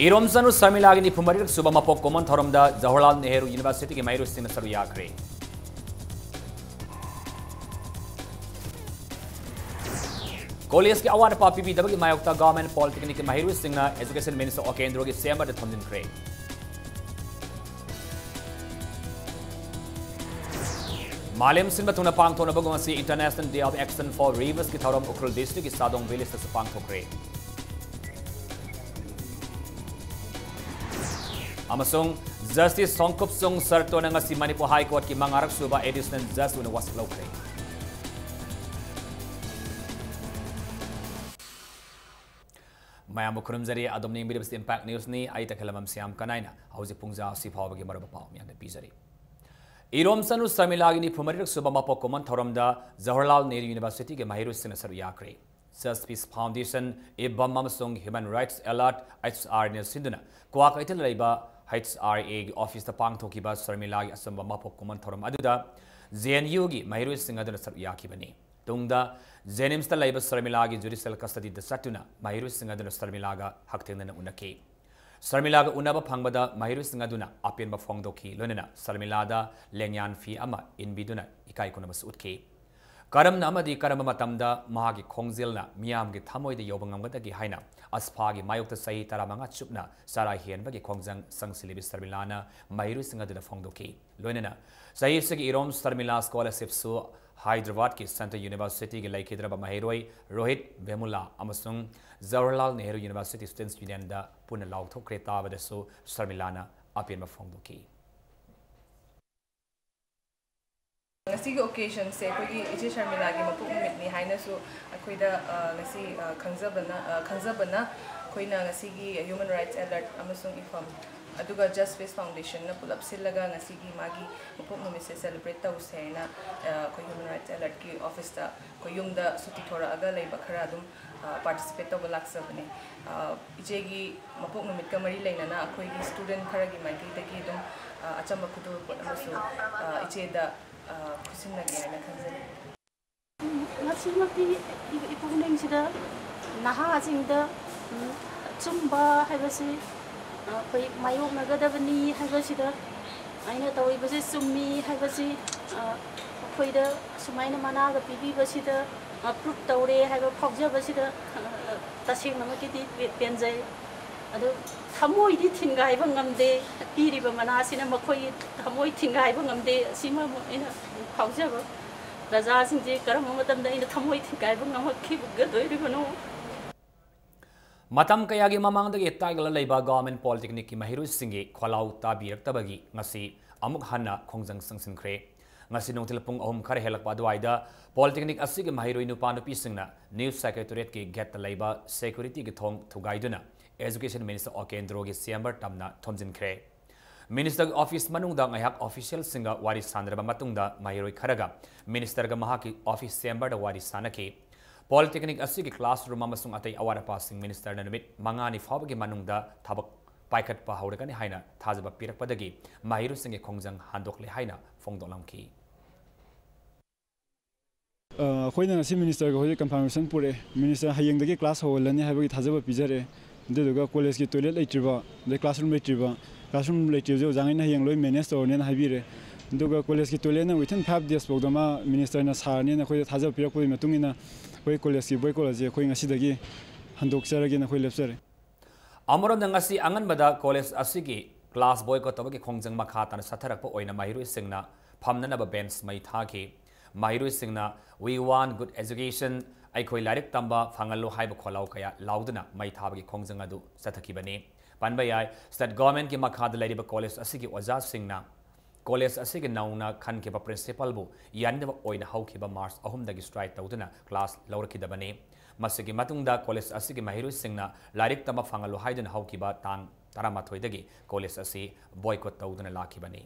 Iromsanu Samilagi ni Pumarik Subamapok Common Thoromda, Jawaharlal Nehru University ki Mairu Sina Saruyakre. College ki awan pa PPW ki Mayokta Government Polytechnic ki Mairu Sina Education Minister Okendro ki Semba de Thomdin Kre. Malim Sinba Tuna Pang Tona Bagomasi International Day of Action for Rivers ki Thorom Ukrul District ki Sadong Village sa Pang Thokre. Amasung Justice Songkup Sung Sarto na nga si Manipur High Court ki mangarak suba additional just una was lokre. Mayam kurum zari adom ni midibs impact news ni ay takalamam siyam kanay na hausi pungza si pawa bagi maraba paw miyang nagpizari. Iromsanu Samilagi ni Pumarik suba mapokuman thoramda Jawaharlal Nehru University ki Mahiru Sina Saruyakre. Just Peace Foundation Ibam Mamasung Human Rights Alert HR ni Sinduna Kwak Itil Laiba HRA Office the Pang Tokiba Sarmilagi Asamba Mapokuman Thoram Aduda ZNU gi Mahiru Singa Dana Saryaki Bani Tungda Zenims the Laiba Sarmilagi Judicial Custody the Satuna Mahiru Singa Dana Sarmilaga Haktin Unake Sarmilaga Unaba Pangbada Mahiru Singa Duna Apin Bafongdoki Lunina Sarmilada Lenyan Fi Ama in Biduna Ikai Kunamas Utke Karam Namadi Karamatamda Mahagi Kongzilna Miam gi Tamoy the Yobangamata Haina Aspagi Mayokta Sai Taramanga Chupna Sarai Hian Bagi Kongzang Sang Silibis Sarmilana Mahiru Singa de Fongdoki Lunina Sai Sigi Irom Sarmila Scholarship Su Hyderabad ki Center University ki Laikidraba Mahiroi Rohit Vemula Amasung Jawaharlal Nehru University Students Union da Punalau Thokrata Vadasu Sarmilana Apin Fongdoki Ngasi occasion se koi ije Sharmila gi mapuk numit ni haina su akoi da ngasi khangzabana koi na ngasi gi human rights alert amasung ifam aduga Just Peace Foundation na pulap silaga ngasi gi magi mapuk numit se celebrate ta usaina koi human rights alert ki office ta koi yung da suti thora aga lei bakhara dum participate to laksabane ije gi mapuk numit ka mari leina na akoi gi student khara gi magi ta gi dum achamba kudu ko amasu ije da kusin lagi na kanzali. Nasi mati ibu neng sida naha singda cumba hai basi koi mayok nagada bani hai basi da aina tawi basi summi hai basi koi da sumai na mana ga pibi basi da proof taure hai ba phokja basi da tasing nama kiti penjai ado thamoi di thingai ba ngamde piri ba mana sina makoi thamoi thingai ba ngamde sima ina phauja ba raja sing je karam matam da ina thamoi thingai ba ngamakhi ga doi ri bano Matam kayagi mamang dagi tagla leiba Government Polytechnic ki Mahiru Singi kholau tabirak tabagi ngasi amuk hanna khongjang sangsinkre ngasi nongtil pung ahum khar helak padwaida Polytechnic asigi Mahiru nupa nupi singna News Secretariat ki get leiba security ki thong thugaiduna Education Minister Okendro ki Siambar Tamna Thomjin Kre. Minister Office Manungda Ngayak Official Singa Wari Sandraba Matungda Mahiroi Kharaga Minister ga Mahaki Office Siambar da Wari Sanaki Polytechnic Asigi Classroom Amasung Atay Awara Passing Minister na numit Mangani Fabagi Manungda Tabak Paikat pa Hauragani Haina Tazaba Pirak Padagi Mahiru Singi Kongjang Handokle Haina Fongdolamki. Khoina si Minister ga confirmation pure Minister hayengdagi class hawlani habagi thazaba pijare Deduga college ki toilet leitriba the classroom leitriba jangaina hayang loi manage torne na habire duga college ki toilet na within 5 days bogdama minister na sarni na khoi thajab pirak poi matungina khoi college ki boy college khoi ngasi dagi handok saragi na khoi lepsare Amaro ngasi angan bada college asigi class boy ko tabagi khongjang makha tan satharak po oina Mahiru Singna phamna na ba bench mai thaki Mahiru Singna we want good education Aikoi Larik Tamba Fangalo Haiba Kolau Kaya Laudana Mai Tabagi Kongjangadu Satakibani Panbayai State Government ki Makhad Ladiba College Asigi Oza Singna College Asigi Nauna Khan Kiba Principal Bu Yandeva Oina Haukiba Mars Ahum Dagi Strike Taudana Class Laurakidabani Masigi Matungda College Asigi Mahiru Singna Larik Tamba Fangalo Haidan Haukiba Tang Taramathoidagi College Asi Boycott Taudana Lakibani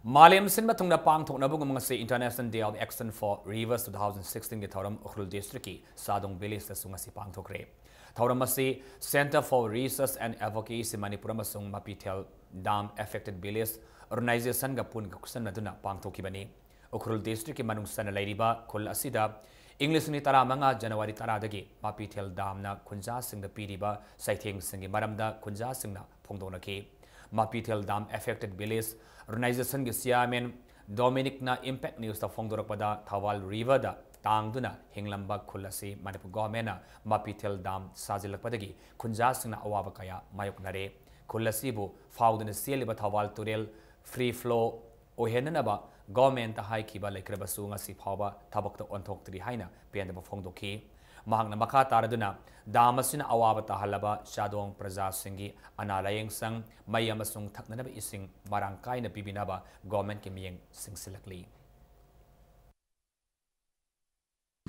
Malim Sinba Tungna Pang Tok Nabungumangasi International Day of Action for Rivers 2016 ki Thoram Ukhrul District ki Sadong Village sa Sungasi Pang Thokre. Thoramasi Center for Research and Advocacy Manipuri Masung Mapitel Dam Affected Village Organization ga pun kusan naduna Pang Thokibani. Ukhrul District ki manung sana lairiba khul asida English ni tara manga January tara dagi Mapithel Dam na khunja singda piriba saitheng singi maramda khunja singna phongdonaki Mapithel Dam affected village organization gi chairman Dominic na impact news ta phongdorakpada Thawal River da tangduna hinglamba khulasi Manipur government na Mapithel Dam sajilakpadagi khunja singna awaba kaya mayoknare khulasi bu fauduna seliba Thawal Turel free flow ohenanaba government ta hai kiba laikrabasu ngasi phawba thabakta onthoktri haina pendaba phongdokhi mahangna makha taraduna damasina awaba tahalaba shadong praja singi analayeng sang mai amasung thaknanaba ising marangkai na pibinaba government ke miyeng singsilakli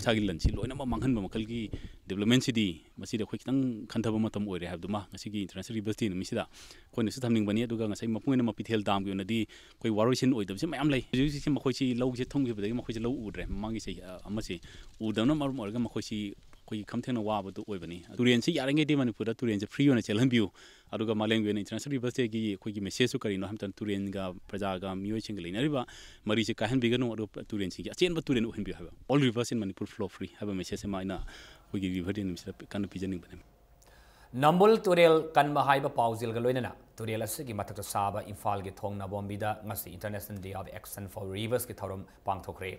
Sagilan si loina ma manghan ma makal ki development sidi masida khoi kitang khantaba matam oire habduma ngasi ki international university ni misida khoi nesu thamning bani aduga ngasai mapung na Mapithel Dam gi onadi khoi waroisin oidam si mayam lai si ma khoi si lau si thong gi badagi ma khoi si lau udre mangi si amasi udamna marum orga ma khoi si khoi khamthena wa badu oibani turien si yarange di Manipur da turien se free ona chelhan biu aduga maleng gi international university gi khoi gi message su kari no hamtan turien ga praja ga mioi chingle inariba mari si kahan bigano adu turien si achen ba turien ohin biu haba all rivers in Manipur flow free haba message ma ina khoi gi river din misra kan pijaning bane Nambul Turel kanma haiba pauzil ga loinana Turel asigi mathak saba Imphal gi thong na bombida ngasi International Day of Action for Rivers ki thorum pangthokre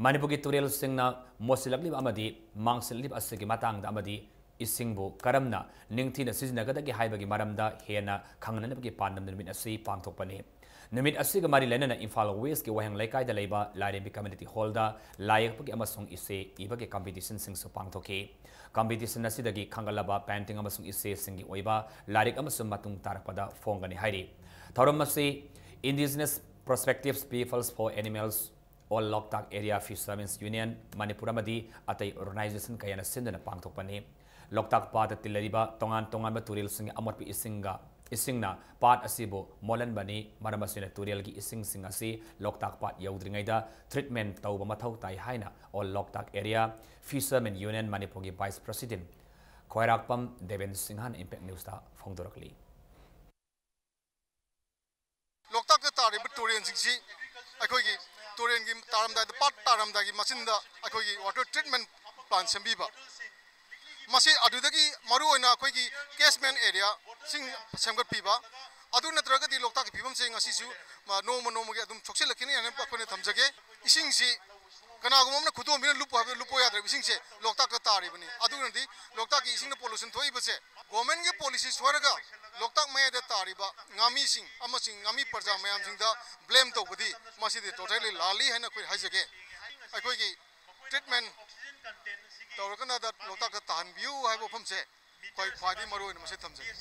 Manipur gi Turel singna mosilakli amadi mangsilib asigi matang da amadi isingbu karamna ningthina siznagadagi haiba gi maramda hena khangnanabagi pandam nimit asi pangthokpani Namit asiga mari lenana Imphal West ki wahang laikai da leiba Lairembi Community Hall da layakpagi amasung ise ibagi competition sing su pangthoki competition asidagi khangalaba painting amasung ise singi oiba larik amasung matung tarakpada phongani hairi thorum masi Indigenous Perspectives Peoples for Animals All Loktak Area Fishermen's Union Manipur amadi atai organization kayana sindana pangthokpani Loktak Pata tilariba tongan ba turil singi amotpi isingna part asibo molan bani maramasina turel gi ising singasi Loktak Pat yaudringaida treatment tauba mathau tai haina all Loktak area fishermen union Manipur gi vice president Khoirakpam Deven Singhan impact news ta phongdorakli Loktak ta tari turien singsi akoi gi turien gi taramda pat taramda gi masinda akoi gi water treatment plant sembiba masi adudagi maru oina akoi gi catchment area sing semgat piba adu natraga di Loktak ki pibam se ngasi su no gi adum chokse lakini ane pakone thamjage ising si kanagumna khudo mina lupo ya dre ising se Loktak ka tari bani adu nadi Loktak ki ising na pollution thoi base government ge policy swaraga Loktak maya da tari ba ngami sing amasing ngami parja mayam sing da blame to budi masi de totally lali haina koi hajage akoi gi treatment tawrakana da Loktak ka tahan view haibo phamse koi phadi maru oina mase thamjage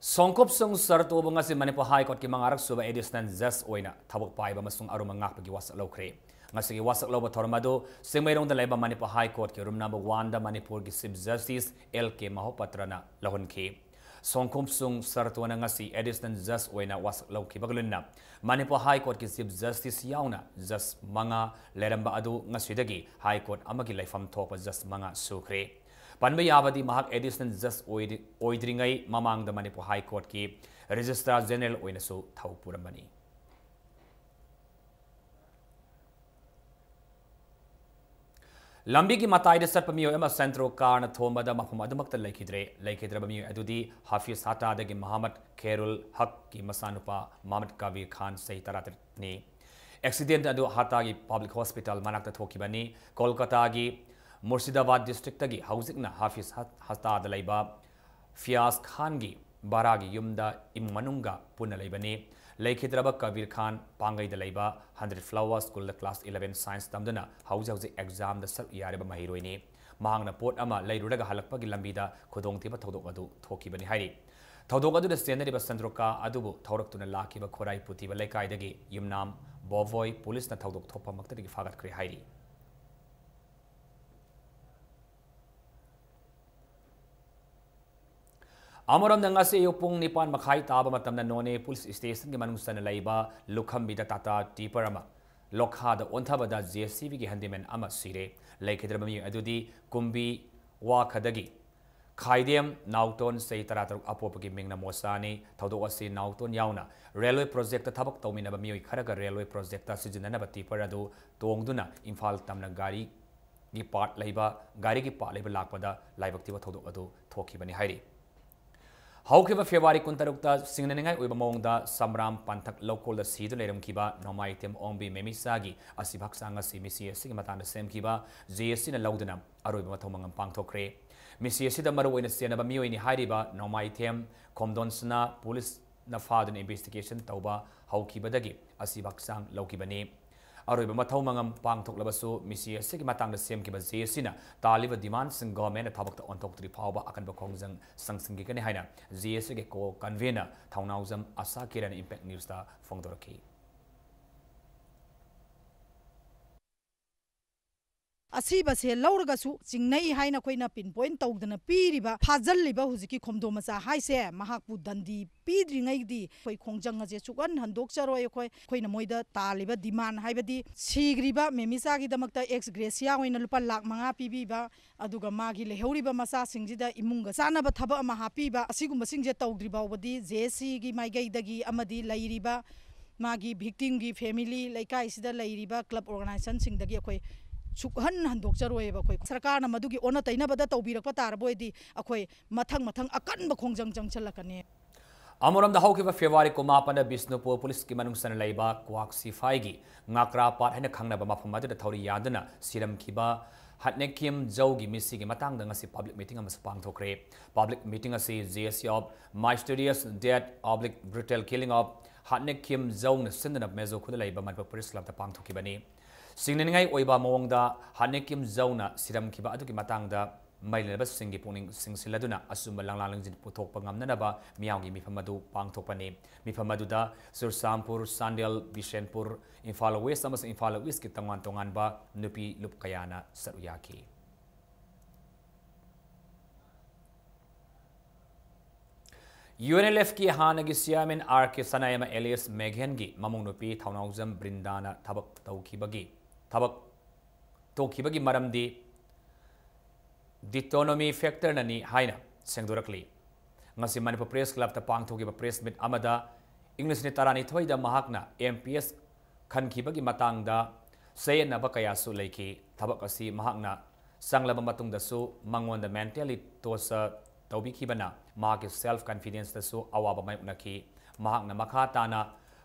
Songkop sung sarto bangasi Manipur High Court ki mangarak suba additional just oina thabok paiba masung aruma ngakpagi wasak lokre ngasi wasak loba thormado singmairong da laiba Manipur High Court ki room number 1 da Manipur ki Chief Justice LK Mahopatrana lahonki Songkop sung sarto na ngasi additional just oina wasak lokki baglunna Manipur High Court ki Chief Justice yauna just manga leramba adu ngasi dagi High Court amagi laifam thopa just manga sukre Panba yabadi mahak additional just oidringai mamang da Manipur High Court ki Registrar General oinasu thau purambani Lambi ki matai de satpa miyo ema centro car na thoma da mafum adumakta laikidre miyo adudi Hafiz Hata da gi Muhammad Khairul Haq ki masanupa Muhammad Kabir Khan sei tarat ni accident adu Hata gi public hospital manakta thokibani Kolkata gi Murshidabad district tagi hauzikna Hafiz Hata da laiba Fiaz Khan gi Baragi yumda immanunga punna laibani Laikhidraba Kabir Khan Pangai da laiba 100 Flower School da class 11 science tamdana hauzi exam da sak yareba mahiroini mahangna port ama lairuraga halakpa gi lambida khodong tiba thodok adu thokibani hairi thodok adu da senari ba sandroka adubu thaurak tuna lakhi ba khorai puti ba laikai dagi yumnam Bovoi police na thodok thopa makta gi fagat kri hairi Amaram na ngasi yupung nipan makai taba matamna none police station ki manung sana laiba lukham bida tata tiparama lokha da ontaba da JCB ki handyman ama sire laikhidrabami adudi kumbi wa khadagi khaidem nauton sei tarataruk apopagi mingna mosani thodo asi nauton yauna railway project ta thabak tawmina ba mioi kharaga railway project ta sijinana ba tipar adu tongduna Imphal tamna gari गी part लेबा गाड़ी की part लेबा लाकपदा लाइबक्तिबा थोदोक अदु थोखिबनि हाइरि हौखिबा फेब्रुवारी 23 सिंगननिंगाई ओइबा मोंगदा समराम पंथक local सीद लेरमखिबा नोमाइतेम ओंबी मेमिसागी असिभक्सांग सिमिसी सिग मतान सेमखिबा JSC न लौदना अरोइबा मथौमंगम पांगथोखरे मिसी असिदा मरुओइना सेनबा मिओइनि हाइरिबा नोमाइतेम कोमदोन्सना पुलिस न फादन इन्वेस्टिगेशन तौबा हौखिबदगी असिभक्सांग लौखिबनी अरोइबा मथौमंगम पांगथोक्लबसु मिसी असिगी मतांग सेमखिबा जेएससीना तालिबा डिमांड सिंग गवर्नमेंट थबक्ता ओंथोक्तरि फावबा अकनबा खोंजंग संसिंगिकने हाइना जेएससी के co convener Thounaojam Asha Kiran impact news ता फोंगदोरखी असीबसे लौरगसु चिंगनई हाइना कोइना पिन पॉइंट तौदना पीरिबा फाजल्लिबा हुजिकी खोमदो मचा हाइसे महाकपु दंदी पीद्रिङैदी कोइ खोंजंग जे चुकन हंदोक चरोय कोइना मोइदा तालिबा डिमांड हाइबदी सीग्रिबा मेमिसागी दमकता एक्स ग्रेसिया होइना लुपा लाख मंगा पीबीबा अदुगा मागी लेहौरिबा मसा सिंगजिदा इमुंगा सानबा थबा अमा हापीबा असिगुम्बा सिंगजे तौद्रिबावबदी जेसी गी माइगैदगी अमदी लैरिबा मागी भिक्टिम गी फैमिली लैकाइसिदा लैरिबा क्लब ऑर्गेनाइजेशन सिंगदगी अखोय सुखन हंदोक्चरोयबा अखोय सरकार न मदुगी ओना तैनबदा तौबिरकपा तारबोयदी अखोय मथंग मथंग अकनबा खोंजंग जंगचलकने अमरमदा हौखिबा फेब्रुवारी 9 बिष्णुपुर पुलिस की मनुंगसन लैबा क्वाक सिफाईगी ngaक्रा पाट हैना खंगनबा मफम अदुदा थौरी यादना सिरमखिबा हटनेकिम जौगी मिसिगी मतंगदा ngasi public meeting Amas पांगथोखरे public meeting asi JSC of mysterious death oblique brutal killing of हटनेकिम जौना सिंदना मेजो खुदा लैबा मनपुर पुलिस क्लब ता पांगथोखिबनी सिंगनिंगाई ओइबा मोंगदा हटनेकिम जौना सिरमखिबा अदुगी मतंगदा मैलेनबा सिंगी पुनिंग सिंगसिलदुना असुम लांगलांगजिन पुथोकपा ngamnanaba मियावगी मिफमदु पांगथोकपनी मिफमदुदा सुरसामपुर सांडेल बिशेनपुर इम्फाल वेस्ट अमस इम्फाल ईस्ट की तंगान तोंगानबा नुपी लुप कयाना सरुयाकी UNLF की हानगी सियामिन आर के सनायमा एलियस मेघेन की ममुंग नुपी थौनाउजम ब्रिंदाना थबक तौखिबगी मरमदी डिटोनोमी फैक्टर ननी हाइना सेंगदोरकली ngasi Manipur Press Club ta pangthokiba press meet amada English ni tarani thoida mahakna MPS khankhibagi matangda sayenaba kaya su leiki thabak asi mahakna sanglaba matungda su mangonda mentally tosa tawbikibana mahaki self confidence da su awaba mai unaki mahakna makha tana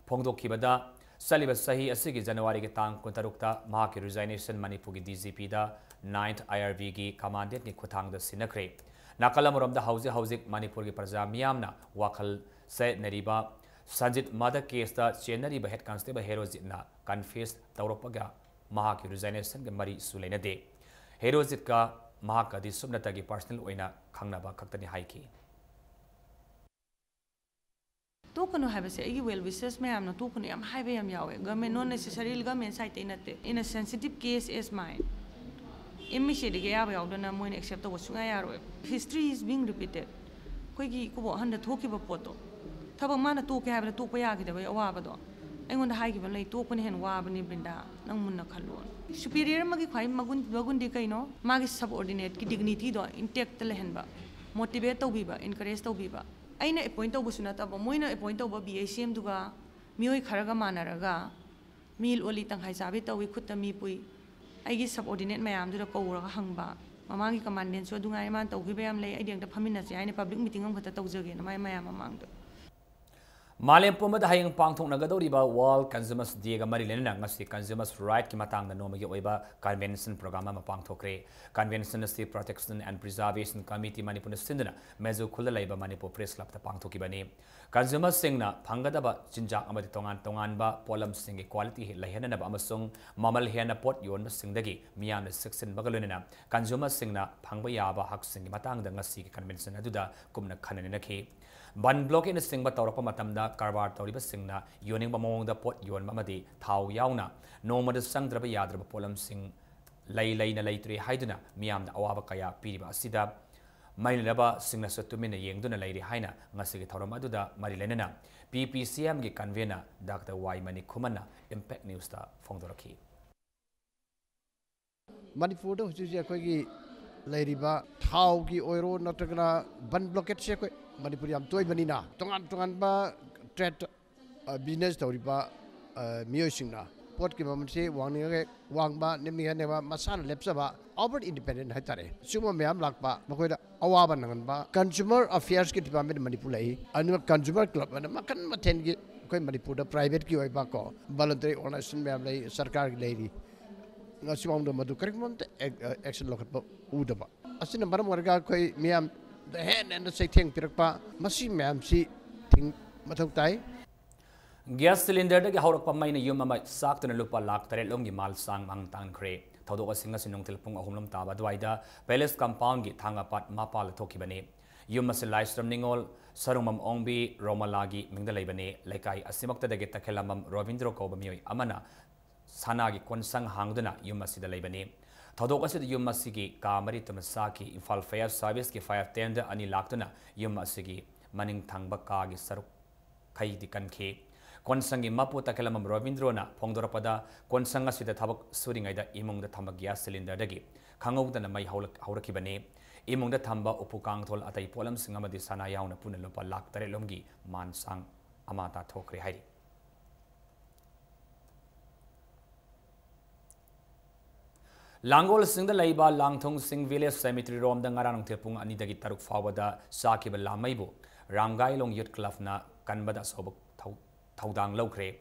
phongdokhibada saliba sahi asigi January ki tang 16 mahaki resignation Manipur ki DGP da 9th IRV की commandant की खुथांग सिनखरे नाकलमरम हौजिक मणिपुर की प्रजा मियामना वाखल से नरीबा Sanjit murder case चेनरीब head constable हेरोजितना कन्फेस तौरपगा महाकी रिजाइनेशन के मरी सुलेनदे हेरोजित का महाकदी सुबनतगी पर्सनल ओइना खंगनबा खक्तनी हाइकी तोकनो हाबसे एगी वेल विशेस मैम न तोकनो याम हाइबे याम यावे government non necessary government site इनते in a sensitive case is mine इमिशेड के याबे यावदना मोइन एक्सेप्ट तो सुंगा यारो हिस्ट्री इज बीइंग रिपीटेड कोइगी कुबो हंद थोकिबो पोतो थबक माना तोके हाबे तोपा यागिदबे अवाबदो अइगोंदा हाइगिबो लई तोपने हेन वाबनी ब्रिंदा नंग मुन्ना खल्लो सुपीरियर मगी खाइ मगुंदी कइनो मागी सबऑर्डिनेट की डिग्निटी दो इंटेक्ट लेहनबा मोटिवेट तौबीबा इनकरेज तौबीबा अइना अपॉइंट तौबसु नतबो मोइना अपॉइंट तौबा बीएसीएम दुगा मियोय खरगा मानरगा मील ओली तंखाइ चाबे तौवी खुत्ता मी पुई आइगी सबऑर्डिनेट मैम दुदा कौरगा हंगबा ममांगी कमांडेंट सो दुगाय मान तौगिबे याम लay आइदिंग ता फमिनसे आइने पब्लिक मीटिंग हम खता तौजगे न मैम ममांग दो मालेम पुमद हायंग पांगथोकनगदौरिबा वर्ल्ड कंज्यूमर्स डे गा मरी लेना ngasi consumers right की matang da nomagi oiba convention program ma pangthokre convention asi protection and preservation committee manipur sindna mezu khula laiba manipur press club ta pangthokibani consumers singna phangadaba chinjak amadi tongan ba polam singi quality lehena ba amasung mamal hena pot yon singdagi miyamna section bagalunena consumers singna phangba yaba hak singi matang da ngasi convention aduda kumna khanani nakhi ban block in singba tawrapa matamda karbar tawriba singna yoning ba mongda pot yon mamadi thau yauna nomada sangdraba yadraba polam sing lay na laytre haiduna miyamda awaba kaya piriba asida mainaba singna satumina yengduna layri haina ngasigi thawram aduda mari lenena PPCM gi convener Dr. Y Mani Khumana Impact News ta phongdoraki Manipur do huji akoigi layriba thau gi oiro natragna ban blockade se koi Manipur yam toy banina tongan ba trade business tawriba miyoi singna पोट की ममन से वांगबा निमिगनेबा मसान लेप्सबा over independent हाइतारे सुम मैम लाकपा मखोइदा अवाबा नंगनबा कंज्यूमर अफेयर्स की डिपार्टमेंट मणिपुर लाई अनु कंज्यूमर क्लब अन मखन मथेन की कोई मणिपुर दा प्राइवेट की ओइबा को वॉलंटरी ऑर्गेनाइजेशन मैम लाई सरकार की लाई ngasiwang do madu correct action lokatpa udaba asina maram warga koi miam the hand and the say thing pirakpa masi miam si thing mathau tai gas cylinder da haurak pa mai na yum ma sak tana lupa lak tare longi mal sang mang tan kre thodo ka singa sinong telpung ahumlam ta ba dwaida palace compound gi thanga pat mapal thoki bane yum ma se live stream ningol sarumam ongbi romalagi mingda leibane laikai asimakta da geta khelamam rovindro ko bamioi amana Sanagi konsang hangduna yum masida leibani thodok asid yum masigi kamari tumasaki infal fire service ki fire tender ani laktuna yum masigi maning thangba ka gi saruk khai dikan khe konsangi mapu takelamam rovindrona phongdorapada konsanga sida thabak suringaida imungda thamba gas cylinder dagi khangogdana mai haurakibani imungda thamba upukang thol atai polam singamadi sana yauna puna lopa laktare lomgi mansang amata thokre hairi Langol sing the Laiba Langthong Sing Village Cemetery Rom the Ngarang Tepung Ani the Gitaruk Fawada Sakiba Lamaibu Rangai Long Yut Klafna Kanbada Sobok Taudang Lokre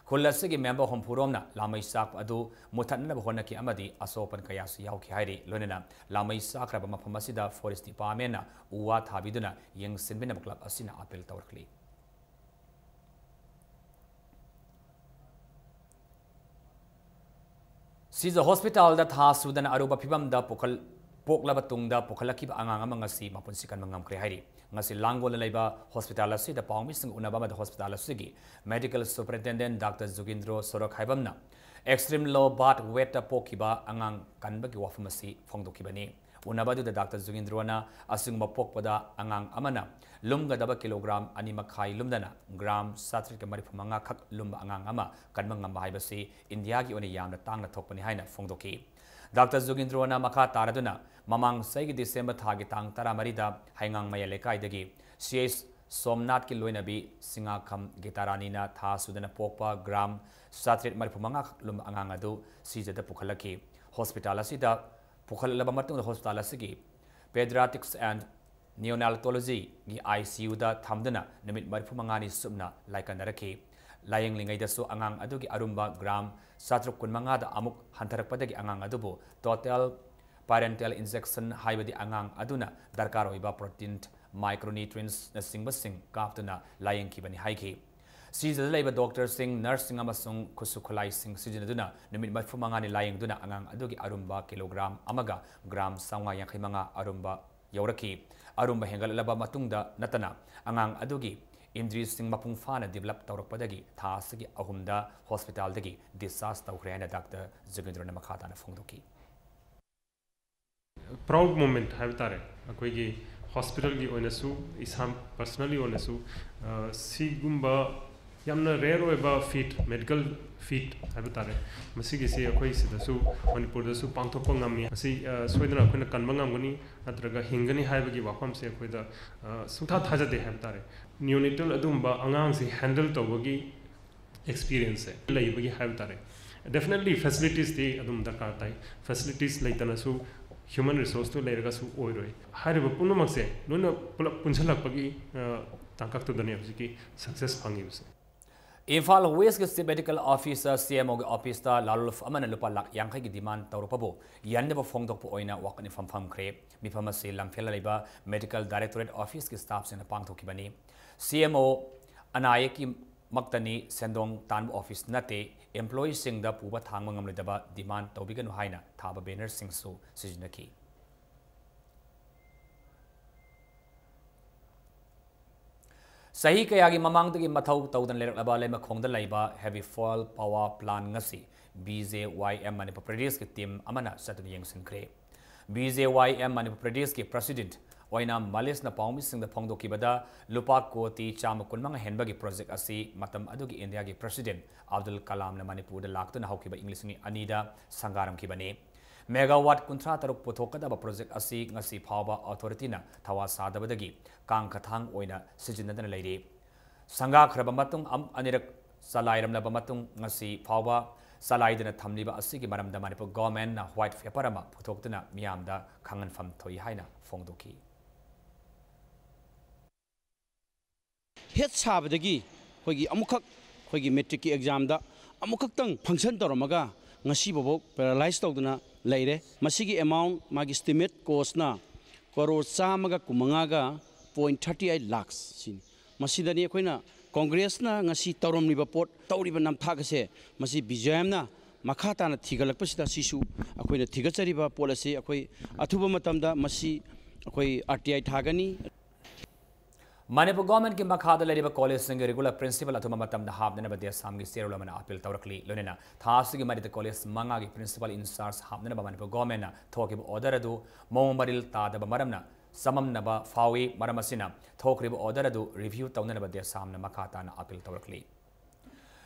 Kulasigi member Hompuromna Lamai Sak Adu Mutana Honaki Amadi Asopan Kayasi Yauki Hairi Lunena Lamai Sakra Mapamasida Forest Department Uwa Tabiduna Young Sinbinam Club Asina Apel Taurkli Siza hospital da tha sudan aruba phibam da pokal poklaba tungda pokhalaki ba anga ngasi mapunsikan mangam kre hairi ngasi langol leiba hospital asi da pawmi sing unaba da hospital asigi medical superintendent Dr. Zugindro Sorok haibamna extreme low bat weight pokiba angang kanba gi wafamasi phongdokibani unaba da Dr. Zugindro na asing mapokpada angang amana lumga daba kilogram ani makhai lumdana gram satri ke mari phumanga khak lumba angang ama kanbang ngam haibasi india gi oni yamna tangna thokpani haina phongdoki Dr. Zugindro na makha taraduna mamang sai December thagi tang tara marida haingang maya lekai dagi cs somnath ki loinabi singakham gitarani na tha sudana pokpa gram satri mari phumanga khak lumba angang adu sijada pukhalaki hospital asida pukhalaba matung hospital asigi pediatrics and neonatology gi ICU da thamdana namit marfu mangani subna laikanaraki layeng lingai da so angang adugi arumba gram satruk kun manga da amuk hantarakpadagi angang adubu total parental injection haibadi angang aduna darkar oiba protein micronutrients na singbasing kaptuna layeng kibani haiki season labor doctor sing nursing amasung kusukulai sing sijinaduna namit marfu mangani layeng duna angang adugi arumba kilogram amaga gram sanga yankai manga arumba yauraki arumba hengal laba matungda natana angang adugi indri sing mapung fana develop tawrakpadagi thasagi ahumda hospital dagi discharge tawkhre na Dr. Zugindro na makhata na phongdoki proud moment habitare akoi gi hospital gi oinasu isam personally oinasu sigumba yamna rare oiba feat medical feat habitare masigi se akoi sidasu manipur da su pangthokpa ngami asi soidana akhona kanba ngamgani natraga hingani haibagi wafam se akoi da sutha thajade habitare neonatal adumba angang se handle tawagi experience se laibagi habitare definitely facilities de adum darkar tai facilities laitana su human resource to lairaga su oiroi hariba punumak se lona punjalakpagi tangkak to dani abji ki success phangi bise Infal West State Medical Officer CMO office ta laluf amana lupa lak yankai gi demand tawrupabo yanne ba phongdok po oina wakani famfam kre mi pharmacy lamphela leba medical directorate office ki staff sena pangthoki bani CMO anaye ki maktani sendong tan office nate employees sing da puba thangma ngamle daba demand tawbiganu haina thaba banner sing su sijnaki Sahi kayagi mamang tagi mathau taudan lerak lema khongda laiba heavy foil power plant ngasi BJYM Manipur Pradesh ki team amana satun yengsin kre BJYM Manipur Pradesh ki president oina malis na paumi sing da phongdo ki bada lupa koti cham kunmang henbagi project asi matam adugi India ki president Abdul Kalam na Manipur da laktu na haukiba English ni anida sangaram ki bane megawatt kuntra taruk puthokada ba project asi ngasi phawba authority na thawa sadabadagi kang khathang oina sijinadana leiri sanga khraba matung am anirak salairam laba matung ngasi phawba salaidana thamliba asigi maramda Manipur government na white paper ama phuthokduna miyamda khanganfam thoi haina phongdoki het sabadagi khoigi amukhak khoigi metric ki exam da amukhak tang function toramaga ngasi bobok paralyze tawduna leire masigi amount magi estimate cost na crore chamaga kumanga ga 0.38 lakhs sin masidani khoina congress na ngasi tawromliba pot tawriba namthagase masi bijam na makhata na thigalakpasida sisu akhoina thigachariba policy akhoi athuba matamda masi akhoi RTI thagani Manipur government ki makhada leriba college sing regular principal athuma matam da habdana badia samgi serula mana appeal tawrakli lonena thasigi marita college manga gi principal in charge habdana ba Manipur government na thokiba order adu mombaril ta da maramna samamna ba fawi maramasina thokriba order adu review tawnana badia samna makhata na appeal tawrakli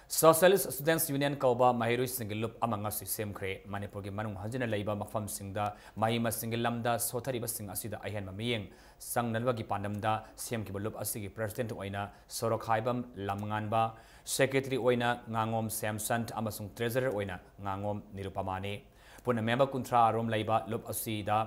Socialist Students Union kauba mahirui singilup amanga si semkhre Manipur gi manung hajina leiba mafam singda mahima singilamda sothariba sing asida ahen mamiyeng sangnalwa gi pandamda sem ki bulup asigi president oina sorokhaibam lamnganba secretary oina ngangom samsant amasung treasurer oina ngangom nirupamani puna member kuntra rom leiba lup asida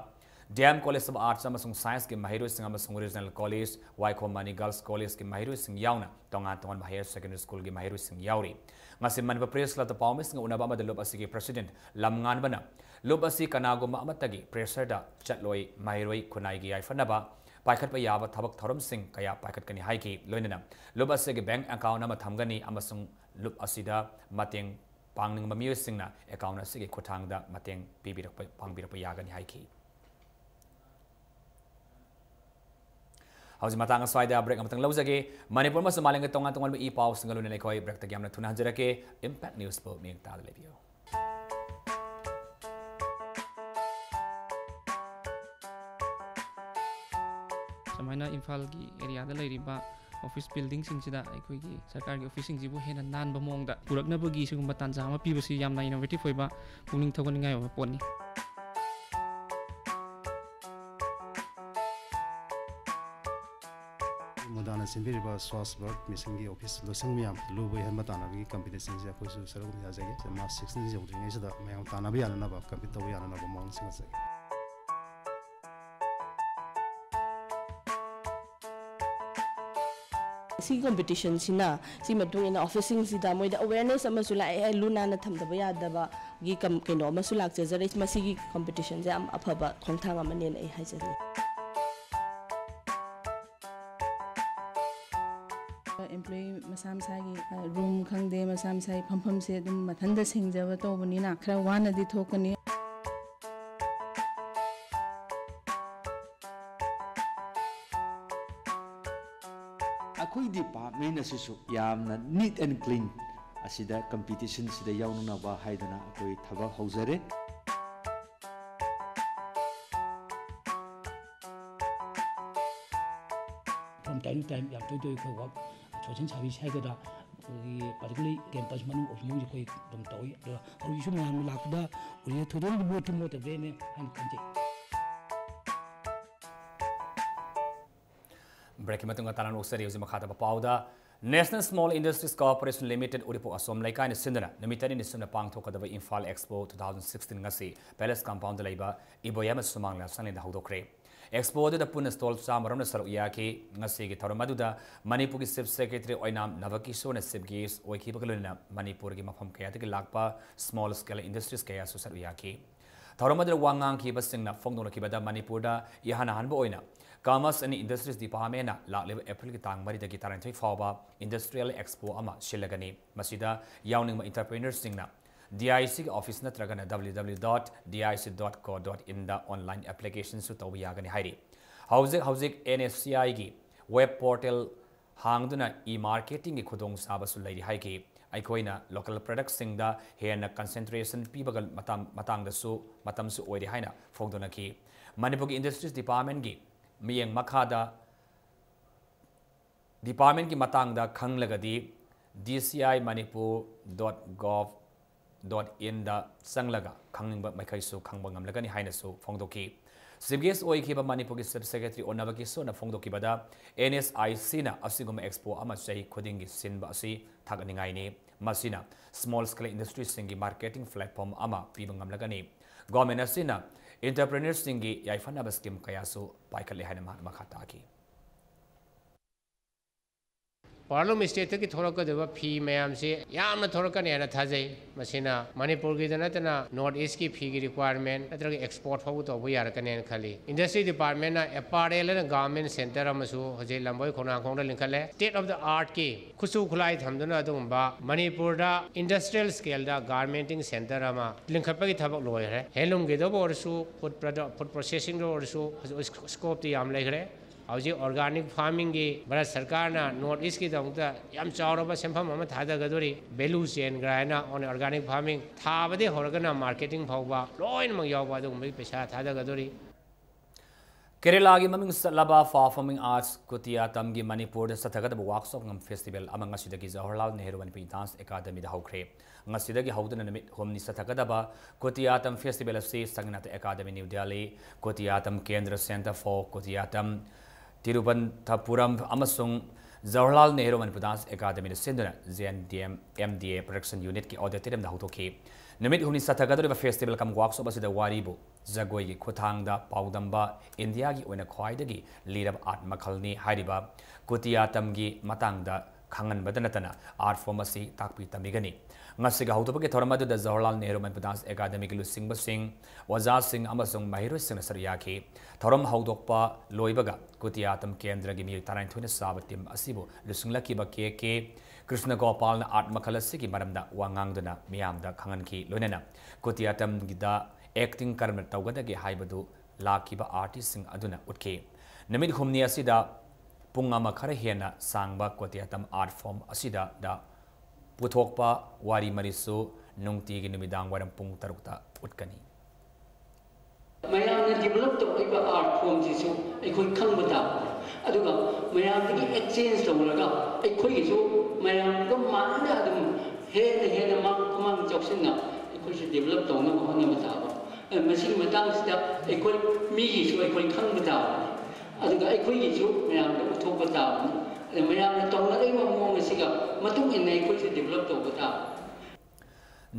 Dam College of Arts amasung Science ki mahirui sing amasung Regional College Waikomani Girls College ki mahirui sing yauna tongan higher secondary school ki mahirui sing yauri ngasi Manipur press club ta pawmis ng unaba ma lup asigi president lamngan bana lup asi kanago ma amatagi pressure da chatloi mahirui kunai gi ai fanaba paikhat pa yaba thabak thorom sing kaya paikhat kani hai ki loinana lup asigi bank account ama thamgani amasung lup asida mateng pangning mamiyo singna account asigi khothang da mateng pibirak pangbirak pa yagani hai ki Hausi matang aswaida break amatang lauzage Manipur mas malinga tongan ba ipaw singaluna lekoi break ta gyamna thuna hanjarake impact news po ming ta lebio Samaina Imphal gi area da leiriba office building singsida aikoi gi sarkar gi office singjibu hena nan ba mongda purakna ba gi singum tanza ma pibasi yamna innovative hoiba puning thogoni ngai ba poni Mudana Simbiriba Swasberg Missingi Office Losangmiam Lubu Hamatana competition Yakusu Sarum Yazagi, the Mass 16 Zilding is the Mayantanabian of Capitovian of Mount Singase. Si competition sina si matung ina officing sida mo da awareness amasula ai luna na thamdaba yadaba gi kam keno amasula jare masigi competition je am aphaba khongthang amane ai haijani employee masam sagi room khangde masam sai phampham se dum mathanda singjaba tobani na khara wana di thokani akoi department asisu yamna neat and clean asida competition sida yaununa ba haidana akoi thaba haujare from time to time yam toy ko work chochen chawi sai ga da particularly campus manu office ko dum toy da ru yum nam lakda uri thodon bu to mot be ne han kanje breaking matung talan oksari usi makhata pauda National Small Industries Corporation Limited Uripo Asom Laikai ni Sindana Namitani ni Sindana Pangthokadaba Imphal Expo 2016 ngasi Palace Compound laiba Iboyama Sumangla Sanlinda Haudokre Expo da puna stall samaram na saru yaki ngasi gi tharamadu da Manipur ki Chief Secretary oinam Navakishore na Chief Guest oiki bagaluna Manipur gi mafam kaya te lakpa small scale industries kaya su saru yaki tharamadu wangang ki basingna phongdona ki bada Manipur da yahana hanbo oina Commerce and Industries Department na lakliba April ki tang mari da ki taran fawba Industrial Expo ama shilagani masida yawning ma entrepreneurs singna DIC office na tragana www.dic.co.in da online application su tawi yagani hairi hauzik NFCI gi web portal hangduna e-marketing gi khudong saba su lairi haiki aikoina local products sing da hena concentration pibagal matang da su matam su oiri haina fogdona ki Manipur Industries Department gi miyeng makhada department ki matang da khanglagadi dci.manipur.gov.in da sanglaga khangba maikaisu khangba ngamlagani hainasu phongdoki Sibges oikiba Manipur ki Secretary onabaki so na phongdoki bada NSIC na asigum expo ama chai khudingi sinba asi thaganingai ni masina small scale industries singi marketing platform ama piba ngamlagani government asina entrepreneurs singi yaifana scheme kayasu paikale haina makata ki Parliament state की थोड़ा का फी ma'am से याम थोड़ा का नया था जाए मशीना मणिपुर की जना नॉर्थ ईस्ट की फी की रिक्वायरमेंट अतर एक्सपोर्ट फाउ तो वो यार कने खाली इंडस्ट्री डिपार्टमेंट ना एपारेल ना गवर्नमेंट सेंटर अमसु हजे लंबोय खोना खोंदा लिंखले स्टेट ऑफ द आर्ट की खुसु खुलाई थमदना अदुंबा मणिपुर दा इंडस्ट्रियल स्केल दा गारमेंटिंग सेंटर अमा लिंखपगी थबक लोय है हेलुम के दो ओरसु फूड प्रोसेसिंग दो ओरसु स्कोप ती याम लेखरे आज ऑर्गेनिक फार्मिंग की भारत सरकार ना नॉर्थ ईस्ट की दंगता याम चावरबा सेंफम अमा थादगदोरी वैल्यू चेन ग्राइना ऑन ऑर्गेनिक फार्मिंग थाबदे होरगना मार्केटिंग फाउबा लोइनमक यावबा दुंबई पैसा थादगदोरी Kerala gi maming salaba performing arts Kutiyatam gi Manipur sathagadaba workshop ngam festival amang asidagi Jawaharlal Nehru Manipuri Dance Academy da hawkhre ngasidagi hawdana namit homni sathagadaba Kutiyatam festival ase Sangnata Academy New Delhi Kutiyatam Kendra Center for Kutiyatam Tiruvananthapuram amasung Jawaharlal Nehru Manipuri Dance Academy da senduna JNDM MDA production unit ki auditorium da hawthokhi Namit humni sathagadaba festival kam workshop asida waribu Zagoi gi Kuthangda Paudamba India gi oina khwaidagi leader art makhalni hairiba Kutiyatam gi matangda khangan badanatana art form asi takpi tamigani ngasiga hawtopagi thoramadu da Jawaharlal Nehru Manipuri Dance Academy gi lusingba sing waza sing amasung mahiroi sing saryaki thoram hawdokpa loibaga Kutiyatam kendra gi mi tarain thuna sabatim asibu lusinglaki ba KK Krishna Gopal na art makhalasi gi maramda wangangduna miyamda khangan ki loinana Kutiyatam gi da acting karma tawgadagi haibadu lakiba artist sing aduna utke namit humni asida punga makhara hena sangba Kutiyatam art form asida da puthokpa wari marisu nungti gi numidang waram pung tarukta utkani mayamna develop to iba art form jisu ekhoi khangbada aduga mayamdagi exchange tawlaga ekhoi gisu mayam ga manna adum hena ma kumang joksinna ekhoi se develop tawna honna mata machine matang sida ekoi mi su ekoi khang bata aduga ekoi gi su mayam da uthok bata mayam na tong na dei ma mo siga matung in nei ekoi se develop to bata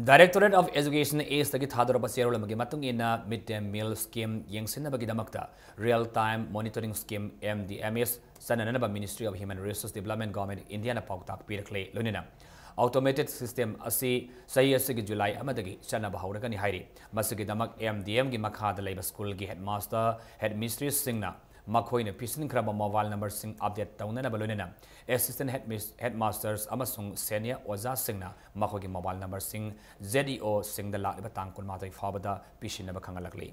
Directorate of Education is the Githador Basero Magi matung in a midday meal scheme Yangsina Bagidamakta real time monitoring scheme MDMS Sananaba Ministry of Human Resource Development Government Indiana Pautak Pirakle Lunina Automated system asi sahi asigi July amadagi chana bahawragani hairi masigi damak MDM gi makhada leiba school gi headmaster headmistress singna makhoina pisin kraba mobile number sing update taunana balonena assistant headmasters amasung senior oza singna makhogi mobile number sing ZEO sing da lakliba tangkul matai fabada pisin ba khangalakli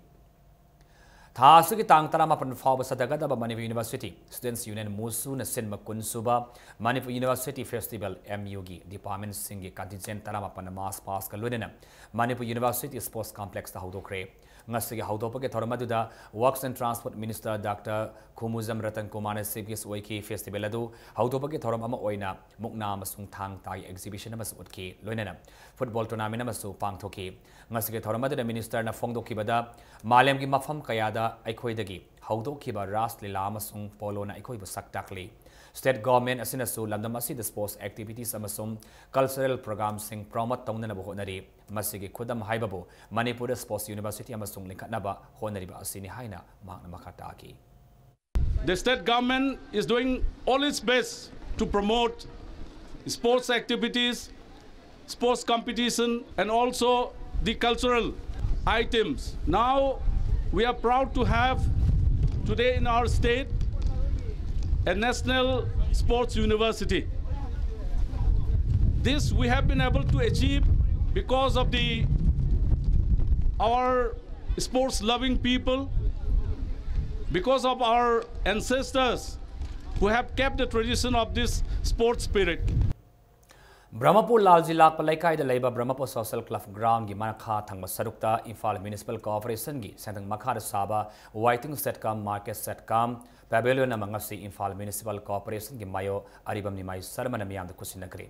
Thasagi tang taramapan fawba sadagadaba Manipur University Students Union Musu na Sinma Kunsuba Manipur University Festival MUG Department Singi Contingent taramapan mass pass kalunena Manipur University Sports Complex ta hawdokre ngasigi hawdopage thoramaduda Works and Transport Minister Dr. Khumuzam Ratan Kumar Sibis Oiki Festival adu hawdopage thoram ama oina mukna amasung thang tai exhibition amas utki loinena football tournament amasu pangthoki ngasigi thoramaduda minister na phongdokibada malem gi mafam kayada aikhoidagi hawdokiba ras lila amasung polo na aikhoibu saktakli State government asinasu lamdam asi the sports activities amasung cultural programs sing promote taunana honari masigi khudam haibabu Manipur Sports University amasung linkatnaba honari ba asini haina magna makataki The state government is doing all its best to promote sports activities, sports competition and also the cultural items. Now we are proud to have today in our state a national sports university. This we have been able to achieve because of our sports loving people, because of our ancestors who have kept the tradition of this sports spirit. Brahmapur Lalji Lak Palaikai the Labor Brahmapur Social Club Ground gi Manakha Thangma Sarukta Imphal Municipal Corporation gi Santang Makha Saba Whiting Setcam Market Setcam Pavilion amangasi Imphal Municipal Corporation gi Mayo Aribam Nimai Sarmana Miyam the Kusinakri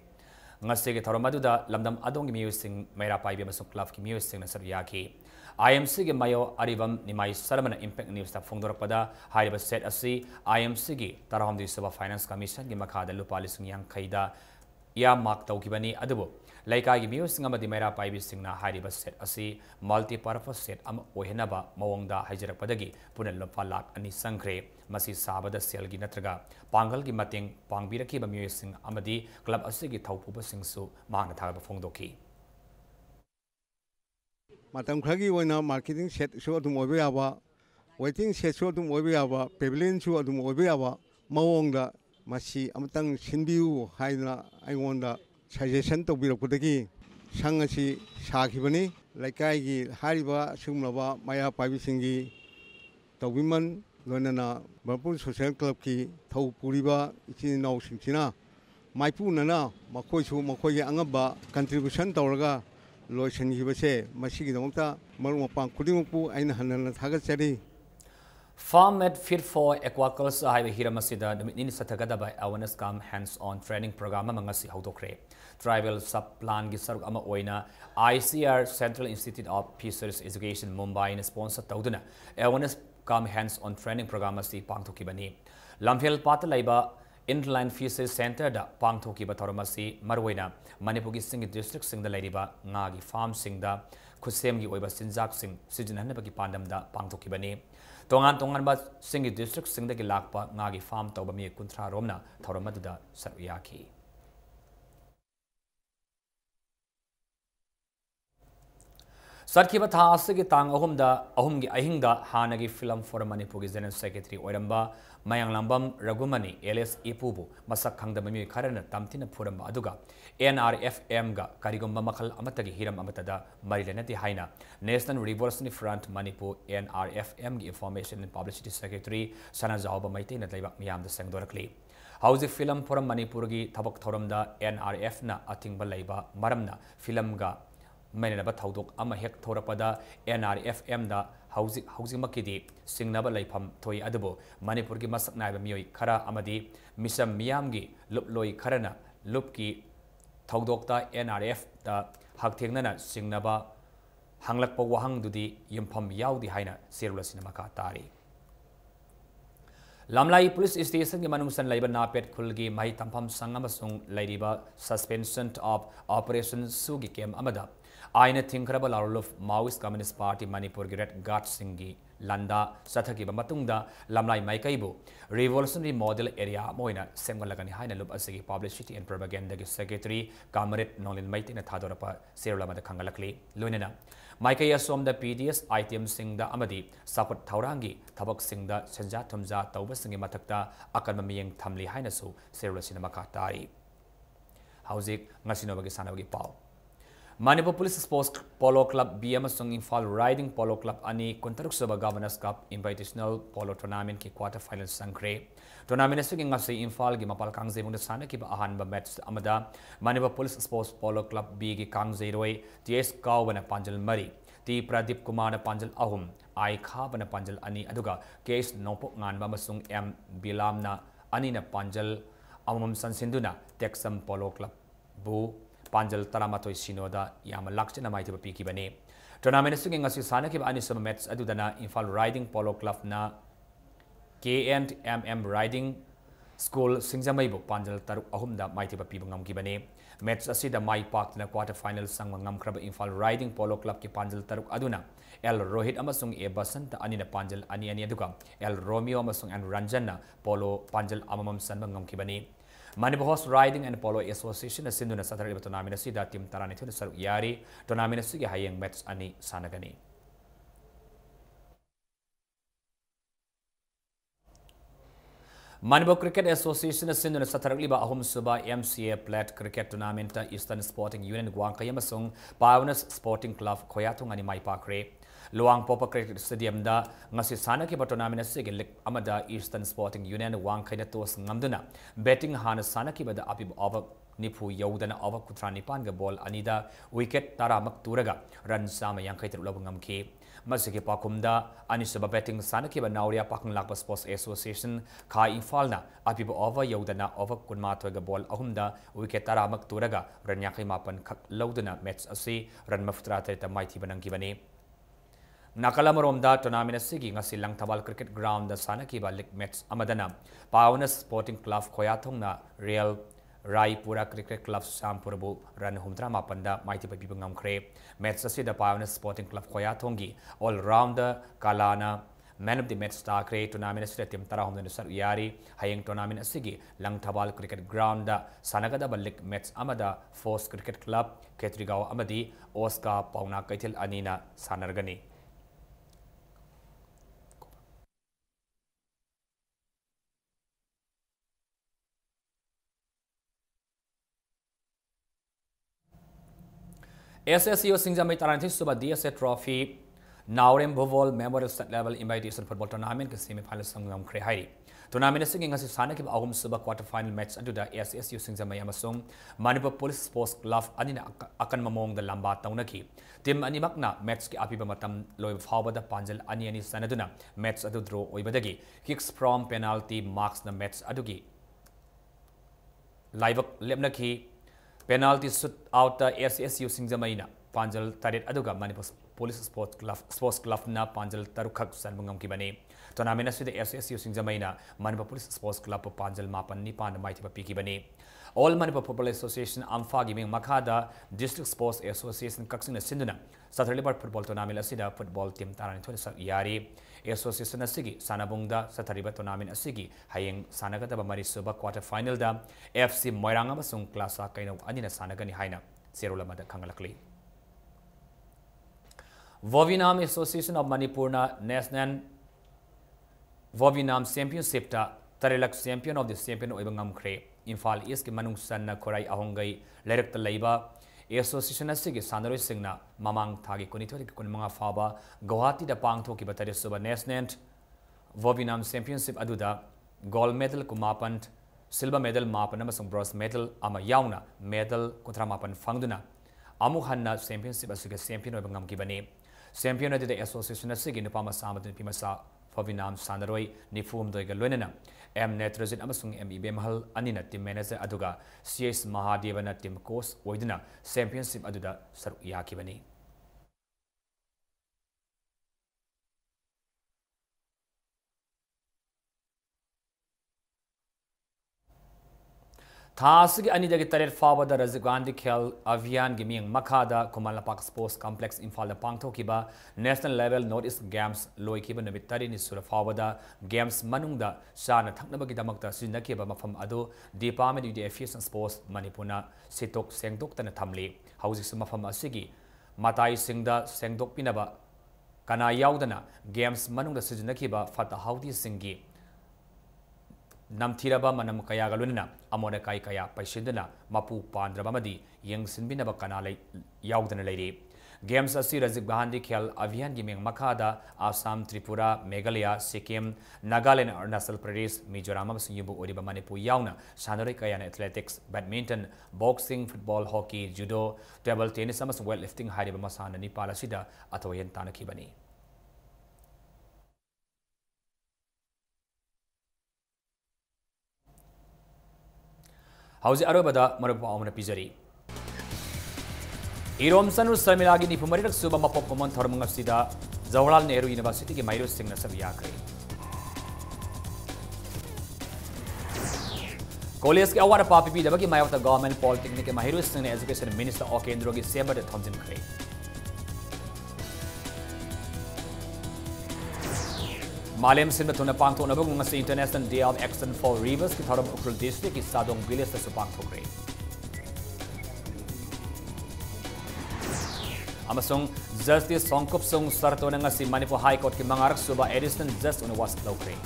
ngasi gi Thoramaduda Lamdam Adong gi Musing Maira Pai Bimasuk Club gi Musing Nasariyaki IMC gi Mayo Aribam Nimai Sarmana Impact News ta Phongdorakpada Haiba Set asi IMC gi Taraham Di Sabha Finance Commission gi Makha da Lupa Lisung Yang Khaida ya mak tawkibani adubo Laikagi Musing Amadi Mera Paibi Singna Hariba set asi multi-purpose set Ohenaba Mawongda Hajarapadagi Punan Lopalak Ani Sankre Masi Sabada Selgi Natraga Pangal Gimating Pangbiraki Bamusing Amadi Club Asigi Taupuba Singsu Manataba Fongdoki. Matam Kragi Wena marketing set show to Mobiaba, waiting set show to Mobiaba, Pavilion show to Mobiaba, Mawonga, Masi Amatang Sindiu, Haina, I wonder, suggestion to Biraputaki, Sangasi, Shakibani, Laikai, Hariba, Sumlava, Maya Pavisingi, the women, Lonana, Bapu Social Club Ki, Tau Puriba, Ichino Sintina, Maipu Nana, Makoisu, Makoya Angaba, contribution Toraga. Lotion he was a Mashigota, Marumapang Kudimupu, and Hanan Hagasari. Farm Med Fit for Aquaculture Highway Hiramasida, the Mini Satagada by Awareness Come Hands on Training Program Mangasi Hautokre. Tribal Subplan Gisar Ama Oina, ICR Central Institute of Fisheries Education Mumbai in sponsor Tauduna, Awareness Come Hands on Training Program Masi Pangtokibani. Lamphel Patalaiba. Inland Fisheries Center da Pangthoki Bataramasi Marwena Manipuri Singh District Sing the Ladiba Nagi Farm Sing da Kusemgi Oiba Sinjak Sing Sijananabaki Pandam da Pangthoki Bani Tongan Ba Singh District Sing the Gilakpa Nagi Farm Tobami Kuntra Romna Tauramada Saruyaki. Sarkiba Thasigi Tang Ahumgi Ahinga Hanagi Film for Manipuri General Secretary Oiramba Mayang Lambam Ragumani Elias Ipubu Masak Kang the Mimi Karana Tamtina Puramba Aduga NRFM ga Karigumba Makal Amatagi Hiram Amatada Marilaneti Haina National Revolutionary Front Manipur NRFM Information and Publicity Secretary Sanazauba Maitina Labak Miam the Sangdorakli. Housing film for Manipurgi Tabak Thoramda NRF na Ating Balaiba Maramna film ga Manaba Taudok Ama Hek Thorapada NRFM da Housing Makidi Singnaba Laipam Toy Adabo Manipurgi Masak Naiba Mioi Kara Amadi Misam Miamgi Luploi Karana Lupki Taudokta NRF da Haktinana Singnaba Hanglak Pawahang Dudi Yumpam Yaudi Haina Sirula Cinemaka Tari. Lamlai Police Station ki manungsan laiba napet khulgi mai tampam sangamasung laiba suspension of Operation Sugi kem amada aina thinkraba larolof Maoist Communist Party Manipur Giret Gat Singhi Landa Sathaki Bamatungda Lamlai Maikaibu Revolutionary Model Area Moina Semgalagani Haina Lup Asigi Publicity and Propaganda Secretary Kamarit Nolin Maitina Thadorapa Sirulama the Kangalakli Lunina Maikaya Som the PDS item sing the Amadi Sapot Taurangi Tabak sing the Senja Tumza Taubasingi Matakta Akamaming Tamli Hainasu Sirula Cinemakatari Hauzik Nasinobagi Sanagi Pau Manipur Police Sports Polo Club BM Sung Infal Riding Polo Club Ani Kuntaruk Soba Governors Cup Invitational Polo Tournament ki quarter final Sankre Tournament Suging Ngasi Infal gi Mapal Kangze Mung Sana ki Ahanba match Amada Manipur Police Sports Polo Club B gi Kangze Roi TS Kawana Panjal Mari T Pradip Kumana Panjal Ahum I Khabana Panjal Ani Aduga Case Nopok Nganba Masung M Bilamna Anina Panjal Amam Sansinduna Texam Polo Club Bu Panjal Taramatoi Sinoda Yama Lakchana Maitiba Piki Bane. Tournament Singing as Sanaki Anisum Mets Adudana Infal Riding Polo Club na KM Riding School Singzamaibu Panjal Taru Ahumda Maitiba Pibangam Gibane. Mets Asida Mai Park na quarter final Sangam Krab Infal Riding Polo Club ki Panjal Taruk Aduna. El Rohit Amasung E Basanta Anina Panjal Ani Aduga. El Romeo Amasung and Ranjana Polo Panjal Amamam Sanbangam Kibane. Manipur Horse Riding and Polo Association as Sinduna Saturday Tournament Sida Team Tarani to the Saru Yari, Tournament Sigi Hayang Mets Ani Sanagani. Manipur Cricket Association as Sinduna Saturday Ahum Suba MCA Plat Cricket Tournament Eastern Sporting Union Guankayamasung, Pioneers Sporting Club Koyatung and Mai Pakre. Luang Popa Cricket Stadium da ngasi sana ki tournament sige lik amada Eastern Sporting Union wang kaina tos ngamduna betting hana sana ki bada apib over nipu yaudana over kutrani pan ga ball anida wicket taramak turaga run sama yang kai terlalu ngamki masigi pakumda anisaba betting sana ki ba nauria pakang lakpa Sports Association kai infalna apib over yaudana over kunma ga ball ahumda wicket taramak turaga run yang kai mapan khak lauduna match asi run maftra ta maiti banang kibani Nakalamaromda tournament sigi ngasi lang tabal cricket ground da sana ki balik match amadana Pioneers Sporting Club Koyathong na Real Raipura Cricket Club Sampurabu Ran Humdra Mapanda Mighty People Namkre, Mets Sida Pioneer Sporting Club Koyatongi, all rounder Kalana, Man of the Match Star Cray tournament Tim Tarahum and Yari, Haying tournament Asigi, Langtabal Cricket Ground, Sanagada Balik Mets Amada, Force Cricket Club, Ketrigao Amadi, Oscar Pauna Kaitil Anina, Sanargani. SSU Singjamai Taranthi Suba DSA Trophy Naurem Bovol Memorial State Level Invitation Football Tournament ke semi-final sangam khre hai. Tournament singing ngasi sana ke ahum suba quarter final match aduda SSU Singjamai amasung Manipur Police Sports Club anina akan mamong da lamba taunaki. Team animakna match ke apiba matam loi phawbada panjal ani sanaduna match adu draw oibadagi kicks from penalty marks na match adugi live lemnaki penalty shoot out the SSU Singjamaina Panjal Tarit Aduga Manipur Police Sports Club na Panjal Tarukak Sanbungam Kibani. Tournament as the SSU Singjamaina Manipur Police Sports Club Panjal Mapan Nipan Maitipa Pikibani. All Manipur Football Association Amfa giving Makada District Sports Association Kaksina Sinduna Saturday Football Tournament Asida Football Team Taran 20 Yari Association Asigi Sanabungda Satariba Tournament Asigi Haying Sanagata Marisuba quarter final da FC Moiranga Masung Klasa Kaino Anina Sanagani Haina Serula Mada Kangalakli. Vovinam Association of Manipurna National Vovinam Championship ta Tarilak Champion of the Champion Oibangam Kre Infal East Manung Sanna Korai Ahongai Lerek the Laiba Association Asigi Sanari Singna Mamang Tagi Kunitori Kunmanga Faba Guwahati da Pangthoki Batari Suba National Vovinam Championship Aduda Gold Medal Kumapant Silver Medal Mapan Amasung Bronze Medal Ama Yauna Medal Kutra Mapan Fangduna Amu Hanna Championship Asigi Champion Oibangam Kibani Champion of the Association Asigi Nupama Samat Pimasa Vovinam Sanaroi Nifum Doiga Lunena M Netrozin Amasung M Ibemhal Anina Team Manager Aduga CS Mahadevana Team Course Oidina Championship Aduda Saru Yakibani. Thasigi Anidagi Taret Faba the Razigandi Kel Avian Giming Makada Kumalapak Sports Complex Infal the Pangto Kiba National Level Northeast Games Loikiba Nabitari Nisura Faba Games Manungda Shana Taknabagi Damakta Sinakiba Mafam Ado Department of the Affairs and Sports Manipuna Sitok Sengdok Tana Tamli Houses Mafam Asigi Matai Singda Sengdok Pinaba Kana Yaudana Games Manungda Sinakiba Fata Haudi Singi Namtiraba Manam Kaya Galuna, Amona Kai Kaya, Paishidana, Mapu Pandrabamadi, Young Sinbinaba Kanale, Yaugdan Lady. Games Asir Razibahandi Kel, Avian Giming Makada, Assam, Tripura, Meghalaya, Sikkim, Nagaland, Arunachal Pradesh, Mizoram, Yubu Odiba Manipu Yauna, Sanari Kayan Athletics, Badminton, Boxing, Football, Hockey, Judo, Table Tennis, Weightlifting, Hadibamasana, Nipala Sida, Atoyan Tanakibani. How's Arabada Marapa Pizari? Iromsan Samilagi Nipumarik Suba Mapokomon Tormanga Sida, Zawal Nehru University, Mairu Singna Saviakri. Koleski Awara Papi, the Baki Maya of the Government Polytechnic, Mahiru Singh Education Minister Okendrogi Saber at Thompson Cray. Malem Sinatuna Pangto Nabungas International Day of Action for Rivers, Kitharam Ukrul District, is Sadong Village, the Supangto Grade. Amasung Justice Songkup Sung Sartonanga Si Manipur High Court Kimangarak Suba Edison just on a was low grade.